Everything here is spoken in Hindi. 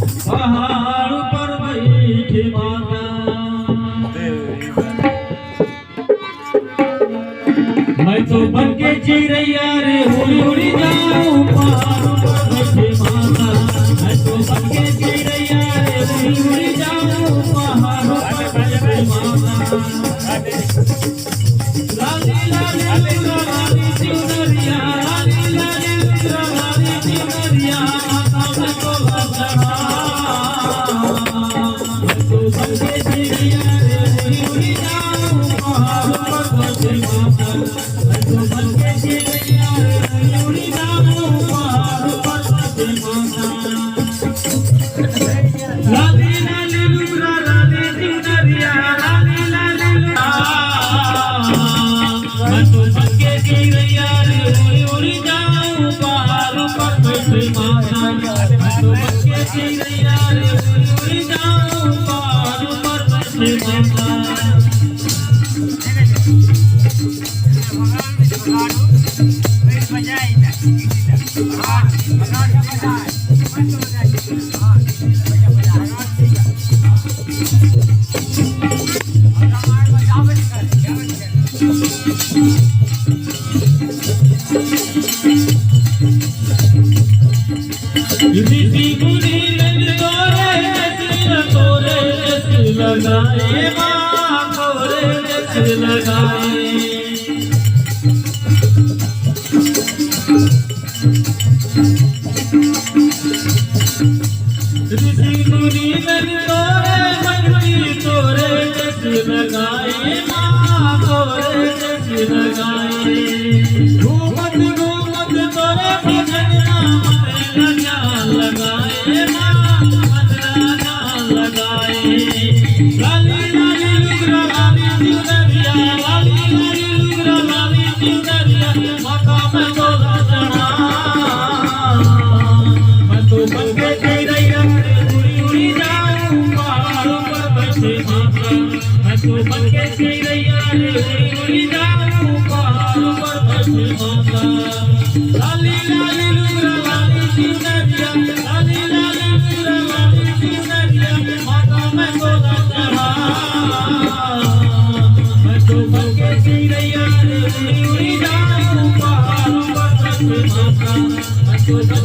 पहाड़ पर बैठी माता मैं तो बन के चिड़ैया रे उड़ी उड़ी जाऊं पहाड़ पर बैठी माता मैं तो बन के चिड़ैया रे उड़ी उड़ी जाऊं पहाड़ पर बैठी माता लाली लाली लाली चिड़िया लाली लाली लाली चिड़िया माता मैं तो चढ़ा मैं तो बन के चिड़ैया रे उड़ी उड़ी जाऊं पहाड़ पर बैठी माता मैं तो बन के चिड़ैया रे उड़ी जाऊं पहाड़ पर बैठी माता लाली लाली लुगरा लाली चिड़िया लाली लाली मैं तो बन के चिड़ैया रे उड़ी उड़ी जाऊं पहाड़ पर बैठी माता मैं तो बन के चिड़ैया रे उड़ी उड़ी जाऊं पहाड़ पर बैठी माता ऋषि मुनि तोरे लगाए माँ तोरे लगाए ऋषि मुनि तोरे मंगली तोरे लगाए माँ तोरे लगाए घूमत घूमत तोरे भजन लगाए माँ लगाए लाली लाली लुगरा लाली चिड़िया लाली लाली लुगरा लाली चिड़िया माता मैं तो चढ़ा मैं तो बन के चिड़ैया रे उड़ी उड़ी जाऊं पहाड़ पर बैठी माता मैं तो बन के चिड़ैया रे उड़ी उड़ी जाऊं पहाड़ पर बैठी माता लाली लाली लुगरा लाली चिड़िया लाली लाली लुगरा लाली चिड़िया माता मैं तो चढ़ा मैं तो बन के चिड़ैया रे उड़ी उड़ी जाऊं पहाड़ पर बैठी माता मैं तो